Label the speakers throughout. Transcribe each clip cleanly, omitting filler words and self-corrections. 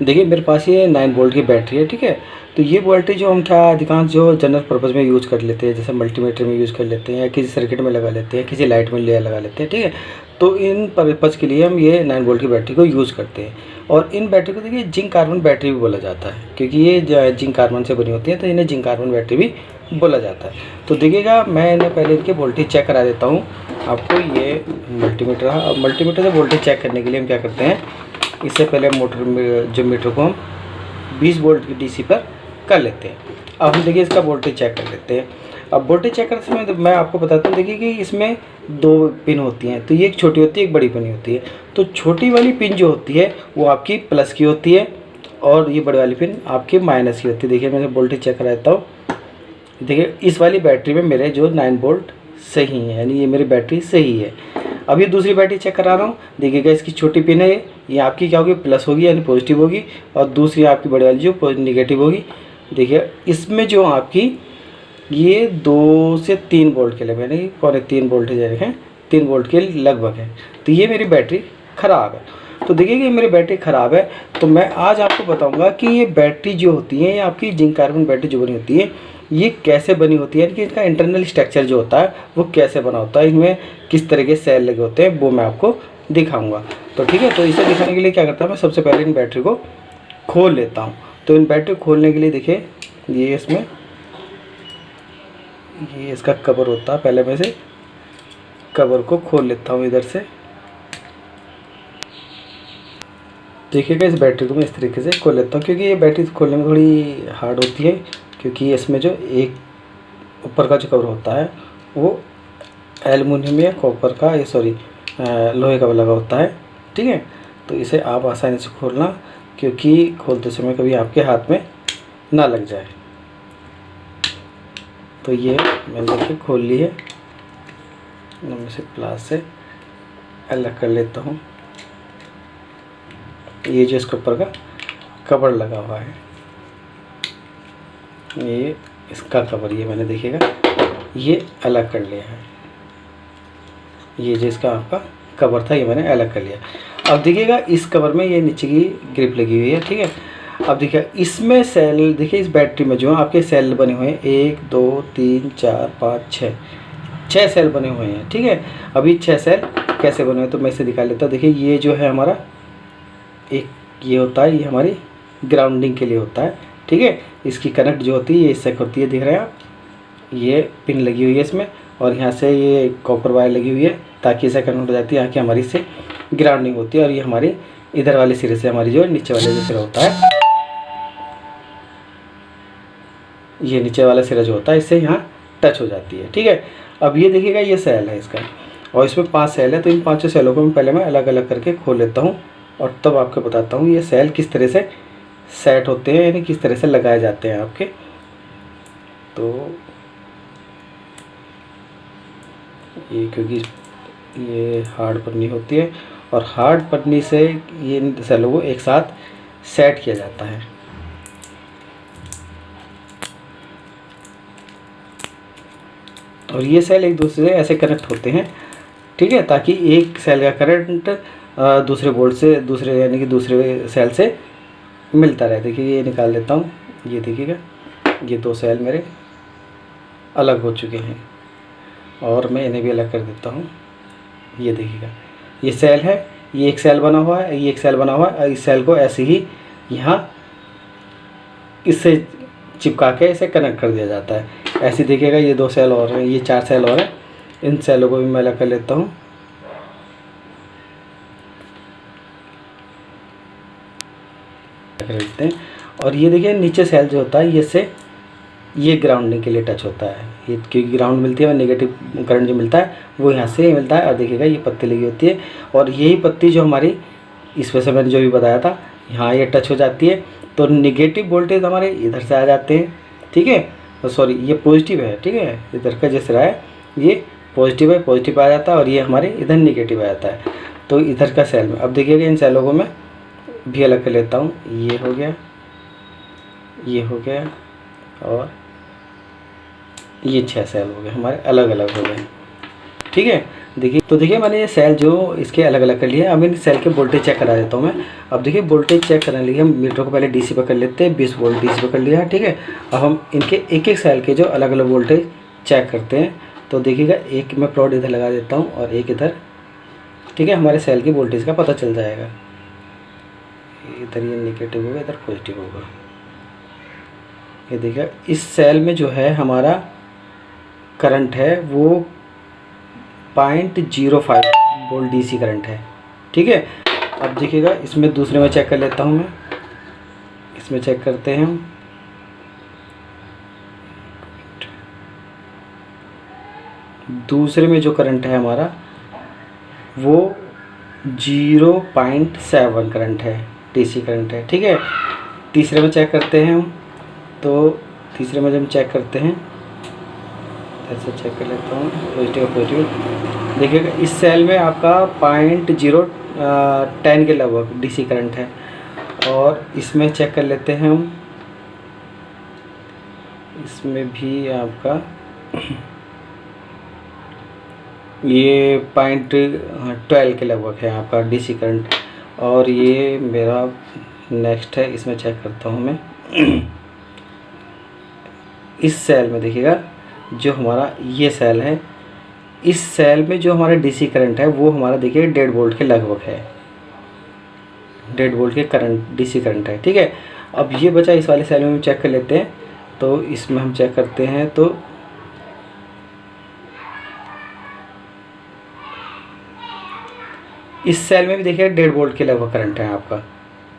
Speaker 1: देखिए मेरे पास ये 9 वोल्ट की बैटरी है, ठीक है। तो ये वोल्टेज जो हम क्या अधिकांश जो जनरल पर्पज़ में यूज़ कर लेते हैं, जैसे मल्टीमीटर में यूज़ कर लेते हैं या किसी सर्किट में लगा लेते हैं, किसी लाइट में ले लगा लेते हैं, ठीक है। तो इन पर्पज़ के लिए हम ये 9 वोल्ट की बैटरी को यूज़ करते हैं। और इन बैटरी को देखिए जिंक कार्बन बैटरी भी बोला जाता है, क्योंकि ये जिंक कार्बन से बनी होती है, तो इन्हें जिंक कार्बन बैटरी भी बोला जाता है। तो देखिएगा मैं इन्हें पहले इनके वोल्टेज चेक करा देता हूँ आपको। ये मल्टीमीटर है। अब मल्टीमीटर से वोल्टेज चेक करने के लिए हम क्या करते हैं, इससे पहले मोटर में जो मीटर को हम 20 वोल्ट की डीसी पर कर लेते हैं। अब हम देखिए इसका वोल्टेज चेक कर लेते हैं। अब वोल्टेज चेक करते समय मैं आपको बताता हूँ, देखिए कि इसमें 2 पिन होती हैं। तो ये एक छोटी होती है, एक बड़ी पिन होती है। तो छोटी वाली पिन जो होती है वो आपकी प्लस की होती है और ये बड़ी वाली पिन आपकी माइनस की होती है। देखिए मैं वोल्टेज चेक कराता हूँ। देखिए इस वाली बैटरी में मेरे जो 9 वोल्ट सही है, यानी ये मेरी बैटरी सही है। अब ये दूसरी बैटरी चेक करा रहा हूँ। देखिएगा इसकी छोटी पिन है, ये आपकी क्या होगी, प्लस होगी यानी पॉजिटिव होगी, और दूसरी आपकी बड़ी वाली जो निगेटिव होगी। देखिए इसमें जो आपकी ये 2 से 3 वोल्ट के लगभग, यानी 3.25 वोल्ट है, 3 वोल्ट के लगभग है। तो ये मेरी बैटरी ख़राब है। तो देखिए कि मेरी बैटरी ख़राब है, तो मैं आज आपको बताऊंगा कि ये बैटरी जो होती है, ये आपकी जिंक कार्बन बैटरी जो बनी होती है, ये कैसे बनी होती है, कि इसका इंटरनल स्ट्रक्चर जो होता है वो कैसे बना होता है, इनमें किस तरह के सेल लगे होते हैं, वो मैं आपको दिखाऊंगा। तो ठीक है, तो इसे दिखाने के लिए क्या करता हूँ, मैं सबसे पहले इन बैटरी को खोल लेता हूँ। तो इन बैटरी को खोलने के लिए देखिए ये इसमें ये इसका कवर होता है। पहले मैं इसे कवर को खोल लेता हूँ इधर से। देखिएगा इस बैटरी को मैं इस तरीके से खोल लेता हूँ, क्योंकि ये बैटरी खोलने में थोड़ी हार्ड होती है, क्योंकि इसमें जो एक ऊपर का जो कवर होता है वो एल्युमिनियम या कॉपर का, ये सॉरी लोहे का लगा होता है, ठीक है। तो इसे आप आसानी से खोलना, क्योंकि खोलते समय कभी आपके हाथ में ना लग जाए। तो ये मैंने देखिए खोल ली है। मैं इसे प्लास से अलग कर लेता हूँ। ये जो इसके ऊपर का कवर लगा हुआ है, ये इसका कवर, ये मैंने देखिएगा ये अलग कर लिया है। ये जो इसका आपका कवर था ये मैंने अलग कर लिया। अब देखिएगा इस कवर में ये नीचे की ग्रिप लगी हुई है, ठीक है। अब देखिए इसमें सेल, देखिए इस बैटरी में जो आपके सेल बने हुए हैं 1 2 3 4 5 6 सेल बने हुए हैं, ठीक है। अभी 6 सेल कैसे बने हुए तो मैं इसे दिखा लेता हूँ। देखिए ये जो है हमारा एक ये होता है, ये हमारी ग्राउंडिंग के लिए होता है, ठीक है। इसकी कनेक्ट जो होती है ये इससे होती है, दिख रहे हैं आप, ये पिन लगी हुई है इसमें, और यहाँ से ये कॉपर वायर लगी हुई है ताकि इसे कनेक्ट हो जाती है, यहाँ की हमारी से ग्राउंडिंग होती है। और ये हमारी इधर वाले सिरे से हमारी जो नीचे वाले जो सिरा होता है, ये नीचे वाला सिरा जो होता है इससे यहाँ टच हो जाती है, ठीक है। अब ये देखिएगा ये सेल है इसका, और इसमें 5 सेल है। तो इन 5 सेलों को पहले मैं अलग अलग करके खोल लेता हूँ और तब आपको बताता हूँ ये सेल किस तरह से सेट होते हैं, यानी किस तरह से लगाए जाते हैं आपके। तो ये क्योंकि ये हार्ड पन्नी होती है, और हार्ड पन्नी से ये सेलों को एक साथ सेट किया जाता है। और ये सेल एक दूसरे से ऐसे कनेक्ट होते हैं, ठीक है, ताकि एक सेल का करंट दूसरे बोर्ड से दूसरे यानी कि दूसरे सेल से मिलता रहे। देखिए ये निकाल देता हूँ। ये देखिएगा ये 2 सेल मेरे अलग हो चुके हैं, और मैं इन्हें भी अलग कर देता हूँ। ये देखिएगा ये सेल है, ये एक सेल बना हुआ है, ये एक सेल बना हुआ है। इस सेल को ऐसे ही यहाँ इससे चिपका के इसे कनेक्ट कर दिया जाता है। ऐसे देखिएगा ये 2 सेल और हैं, ये 4 सेल और हैं। इन सेलों को भी मैं अलग कर लेता हूँ। लेते हैं, और ये देखिए नीचे सेल जो होता है ये से ये ग्राउंडिंग के लिए टच होता है, ये क्योंकि ग्राउंड मिलती है और नेगेटिव करंट जो मिलता है वो यहाँ से मिलता है। और देखिएगा ये पत्ती लगी होती है, और यही पत्ती जो हमारी इस वजह से मैंने जो भी बताया था यहाँ ये टच हो जाती है, तो नेगेटिव वोल्टेज हमारे इधर से आ जाते हैं, ठीक है। तो सॉरी ये पॉजिटिव है, ठीक है, इधर का जैसे रहा है ये पॉजिटिव है, पॉजिटिव आ जाता है, और ये हमारे इधर नेगेटिव आ जाता है। तो इधर का सेल में अब देखिएगा इन सेलों को मैं भी अलग कर लेता हूँ। ये हो गया, ये हो गया, और ये 6 सेल हो गए हमारे अलग अलग हो गए, ठीक है। देखिए, तो देखिए मैंने ये सेल जो इसके अलग अलग कर लिए। अब इन सेल के वोल्टेज चेक करा देता हूँ मैं। अब देखिए वोल्टेज चेक करने के लिए हम मीटर को पहले डीसी पर कर लेते हैं, 20 वोल्ट डीसी पर कर लिया, ठीक है। अब हम इनके एक एक सेल के जो अलग अलग वोल्टेज चेक करते हैं। तो देखिएगा, एक मैं प्लॉट इधर लगा देता हूँ और एक इधर, ठीक है। हमारे सेल की वोल्टेज का पता चल जाएगा। इधर ये नेगेटिव होगा, इधर पॉजिटिव होगा। ये देखिएगा, इस सेल में जो है हमारा करंट है वो 0.05 वोल्ट डीसी करंट है, ठीक है। अब देखिएगा, इसमें दूसरे में चेक कर लेता हूँ मैं। इसमें चेक करते हैं हम। दूसरे में जो करंट है हमारा वो 0.7 करंट है, डीसी करंट है, ठीक है। तीसरे में चेक करते हैं हम। तो तीसरे में जब हम चेक करते हैं, ऐसे चेक कर लेता हूँ, पॉजिटिव। देखिएगा, इस सेल में आपका 0.10 के लगभग डीसी करंट है। और इसमें चेक कर लेते हैं हम। इसमें भी आपका ये 0.12 के लगभग है आपका डीसी करंट। और ये मेरा नेक्स्ट है, इसमें चेक करता हूँ मैं। इस सेल में देखिएगा, जो हमारा ये सेल है, इस सेल में जो हमारा डीसी करंट है वो हमारा देखिए 1.5 वोल्ट के लगभग है। 1.5 वोल्ट के करंट डीसी करंट है, ठीक है। अब ये बचा, इस वाले सेल में हम चेक कर लेते हैं। तो इसमें हम चेक करते हैं। तो इस सेल में भी देखिए 1.5 वोल्ट के लगभग करंट है आपका,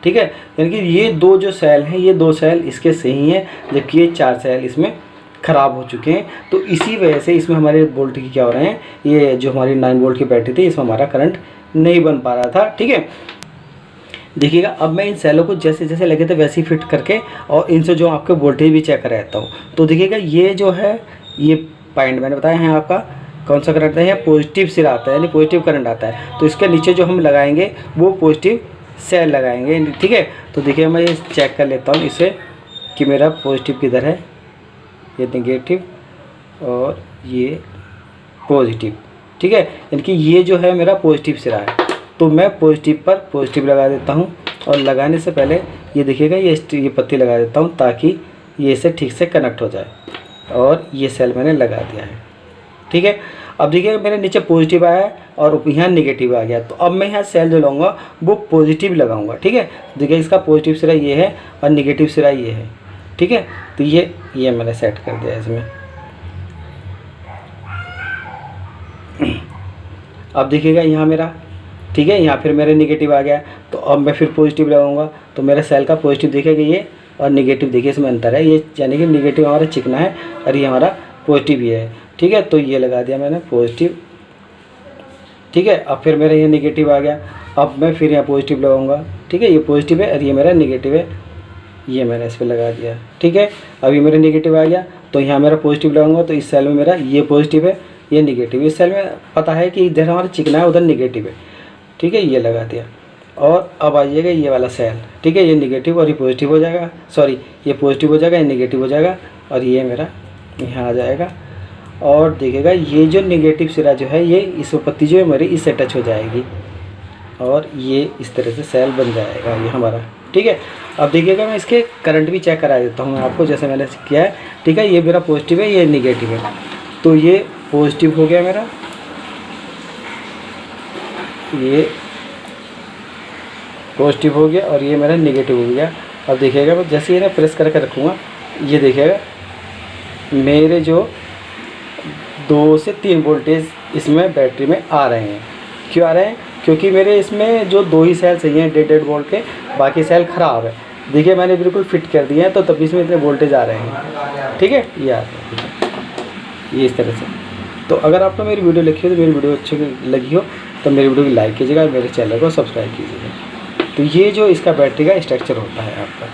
Speaker 1: ठीक है। यानी कि ये दो जो सेल हैं, ये 2 सेल इसके सही हैं, जबकि ये 4 सेल इसमें ख़राब हो चुके हैं। तो इसी वजह से इसमें हमारे वोल्टेज क्या हो रहे हैं, ये जो हमारी 9 वोल्ट की बैटरी थी इसमें हमारा करंट नहीं बन पा रहा था, ठीक है। देखिएगा, अब मैं इन सेलों को जैसे जैसे लगे थे वैसे ही फिट करके और इनसे जो आपके वोल्टेज भी चेक कर रहता हूँ। तो देखिएगा, ये जो है, ये पॉइंट मैंने बताया है आपका कौन सा करंट है, पॉजिटिव सिरा आता है, यानी पॉजिटिव करंट आता है। तो इसके नीचे जो हम लगाएंगे वो पॉजिटिव सेल लगाएंगे, ठीक है। तो देखिए, मैं ये चेक कर लेता हूँ इसे कि मेरा पॉजिटिव किधर है। ये नेगेटिव और ये पॉजिटिव, ठीक है। यानी कि ये जो है मेरा पॉजिटिव सिरा है। तो मैं पॉजिटिव पर पॉजिटिव लगा देता हूँ। और लगाने से पहले ये देखिएगा, ये पत्ती लगा देता हूँ ताकि ये इसे ठीक से कनेक्ट हो जाए। और ये सेल मैंने लगा दिया है, ठीक है। अब देखिए, मेरे नीचे पॉजिटिव आया है और यहाँ नेगेटिव आ गया। तो अब मैं यहाँ सेल जो लाऊंगा वो पॉजिटिव लगाऊंगा, ठीक है। देखिए, इसका पॉजिटिव सिरा ये है और नेगेटिव सिरा ये है, ठीक है। तो ये मैंने सेट कर दिया इसमें। अब देखिएगा यहाँ मेरा, ठीक है, यहाँ फिर मेरा नेगेटिव आ गया। तो अब मैं फिर पॉजिटिव लगाऊंगा। तो मेरा सेल का पॉजिटिव देखेगा ये और नेगेटिव देखिए, इसमें अंतर है। ये यानी कि नेगेटिव हमारा चिकना है और ये हमारा पॉजिटिव ही है, ठीक है। तो ये लगा दिया मैंने पॉजिटिव, ठीक है। अब फिर मेरा ये नेगेटिव आ गया। अब मैं फिर यहाँ पॉजिटिव लगाऊंगा, ठीक है। ये पॉजिटिव है और ये मेरा नेगेटिव है, ये मैंने इस पर लगा दिया, ठीक है। अब ये मेरा नेगेटिव आ गया। तो यहाँ मेरा पॉजिटिव लगाऊंगा। तो इस सेल में मेरा ये पॉजिटिव है, ये नेगेटिव। इस सेल में पता है कि इधर हमारा चिकना है, उधर नेगेटिव है, ठीक है। ये लगा दिया। और अब आइएगा ये वाला सेल, ठीक है। ये नेगेटिव और ये पॉजिटिव हो जाएगा, सॉरी, ये पॉजिटिव हो जाएगा, ये नेगेटिव हो जाएगा और ये मेरा यहाँ आ जाएगा। और देखिएगा, ये जो नेगेटिव सिरा जो है, ये इस पत्ती जो है मेरी इससे टच हो जाएगी और ये इस तरह से सेल बन जाएगा ये हमारा, ठीक है। अब देखिएगा, मैं इसके करंट भी चेक करा देता हूँ मैं आपको, जैसे मैंने किया है, ठीक है। ये मेरा पॉजिटिव है, ये नेगेटिव है। तो ये पॉजिटिव हो गया मेरा, ये पॉजिटिव हो गया और ये मेरा नेगेटिव हो गया। अब देखिएगा, मैं जैसे ये ना प्रेस करके रखूँगा, ये देखिएगा मेरे जो 2 से 3 वोल्टेज इसमें बैटरी में आ रहे हैं। क्यों आ रहे हैं? क्योंकि मेरे इसमें जो 2 ही सेल सही हैं 1.5 वोल्ट के, बाकी सेल ख़राब है। देखिए, मैंने बिल्कुल फिट कर दिए हैं, तो तभी इसमें इतने वोल्टेज आ रहे हैं, ठीक है। ये आ रहे हैं, ये इस तरह से। तो अगर आपको मेरी वीडियो लिखी हो, तो मेरी वीडियो अच्छी लगी हो तो मेरी वीडियो को लाइक कीजिएगा, मेरे चैनल को सब्सक्राइब कीजिएगा। तो ये जो इसका बैटरी का स्ट्रक्चर होता है आपका।